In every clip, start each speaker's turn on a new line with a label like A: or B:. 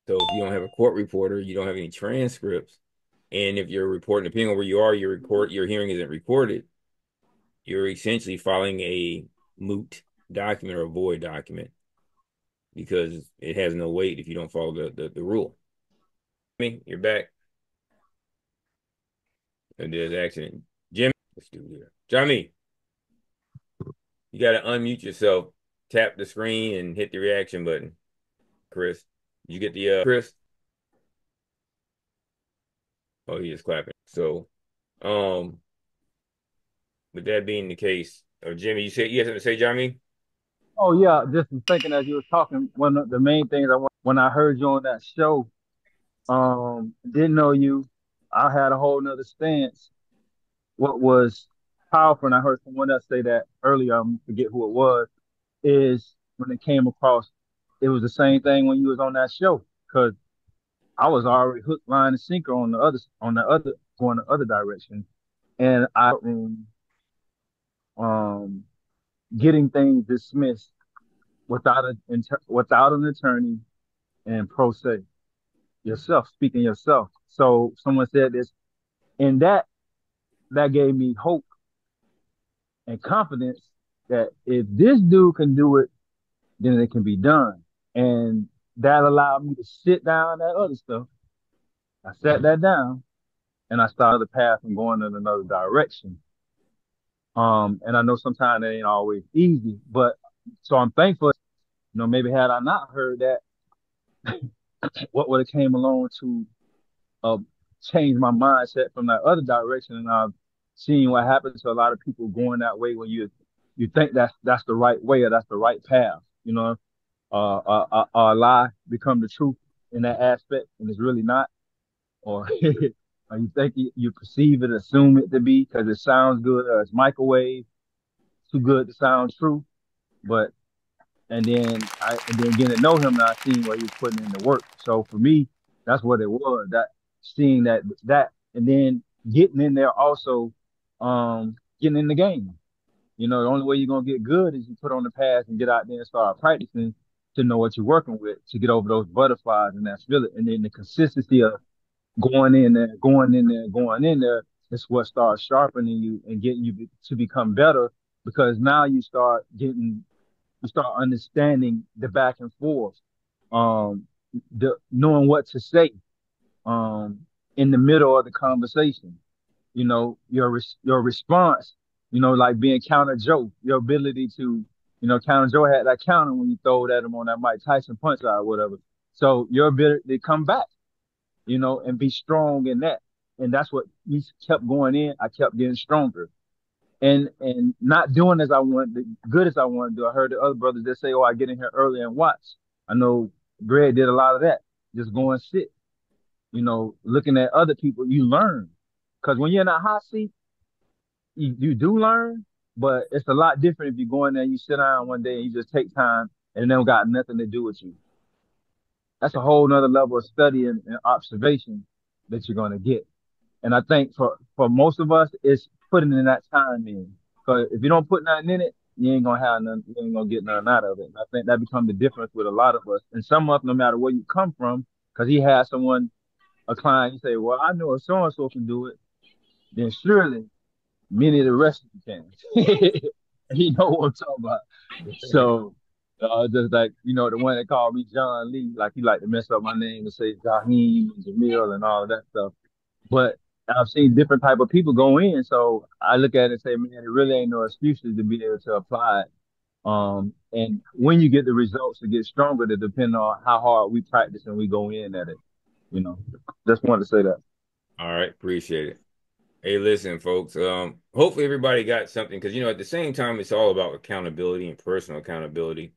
A: So if you don't have a court reporter, you don't have any transcripts. And if you're reporting, depending on where you are, your hearing isn't recorded, you're essentially filing a moot document or a void document because it has no weight if you don't follow the rule. Me, you're back. And there's accident. Jimmy, let's do here. Johnny, you got to unmute yourself, tap the screen, and hit the reaction button. Chris, did you get the Chris? Oh, he is clapping. So, um, with that being the case, Jimmy, you said you had something to say, Johnny?
B: Oh yeah, just was thinking as you were talking, one of the main things when I heard you on that show, didn't know you. I had a whole nother stance. What was powerful, and I heard someone else say that earlier, forget who it was, is when it came across, it was the same thing when you was on that show. Cause I was already hook, line, and sinker on the other, going the other direction. And um, getting things dismissed without an attorney and pro se yourself, speaking yourself. So someone said this, and that gave me hope and confidence that if this dude can do it, then it can be done. And that allowed me to sit down that other stuff. I sat that down and I started the path and going in another direction. And I know sometimes it ain't always easy, but so I'm thankful, maybe had I not heard that, what would have came along to uh, change my mindset from that other direction. And I've seen what happens to a lot of people going that way when you think that's the right way or that's the right path. A lie become the truth in that aspect, and it's really not. Or or you think you perceive it, assume it to be because it sounds good, or it's microwave, too good to sound true. But and then getting to know him, and I seen where he was putting in the work. So for me, that's what it was. That seeing that, and then getting in there also, getting in the game. The only way you're gonna get good is you put on the pads and get out there and start practicing to know what you're working with to get over those butterflies and that feeling. And then the consistency of going in there, going in there, going in there is what starts sharpening you and getting you to become better because now you start understanding the back and forth, um, the knowing what to say, um, in the middle of the conversation. Your response. Like being counter Joe, your ability to, counter Joe had that counter when you throw at him on that Mike Tyson punch out or whatever. So your ability to come back, and be strong in that. And that's what he kept going in. I kept getting stronger and not doing as I want, good as I want to do. I heard the other brothers that say, "Oh, I get in here early and watch." I know Greg did a lot of that. Just go and sit. Looking at other people, you learn. Because when you're in a hot seat, you do learn, but it's a lot different if you go in there, you sit down one day and you just take time and it don't got nothing to do with you. That's a whole nother level of study and observation that you're going to get. And I think for most of us, it's putting in that time in. Because if you don't put nothing in it, you ain't gonna have none. You ain't gonna get nothing out of it. And I think that becomes the difference with a lot of us. And some of us, no matter where you come from, because he has someone, a client, you say, "Well, I know a so and so can do it." Then surely many of the rest of you can. You know what I'm talking about. So, just like the one that called me John Lee, like he like to mess up my name and say Jaheem and Jamil and all of that stuff. But I've seen different type of people go in, so I look at it and say, man, it really ain't no excuses to be able to apply it. And when you get the results, it gets stronger to depend on how hard we practice and we go in at it. You know, just wanted to say that.
A: All right, appreciate it. Hey, listen, folks. Hopefully everybody got something because at the same time, it's all about accountability and personal accountability.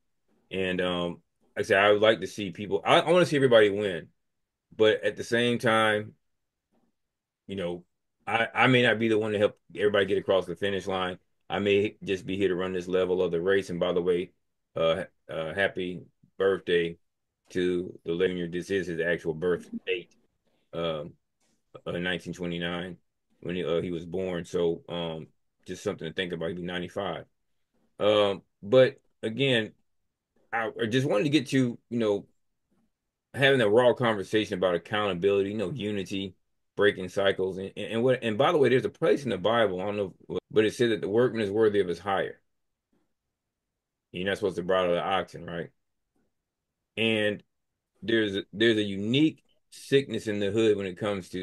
A: And like I said, I would like to see people. I want to see everybody win, but at the same time, you know, I may not be the one to help everybody get across the finish line. I may just be here to run this level of the race. And by the way, happy birthday to the 11-year. This is his actual birth date, um, 1929 when he was born. So just something to think about. He'd be 95. But again, I just wanted to get to having a raw conversation about accountability, unity, breaking cycles, and what. And by the way, there's a place in the Bible, I don't know, but it said that the workman is worthy of his hire. You're not supposed to bridle the oxen, right? And there's a unique sickness in the hood when it comes to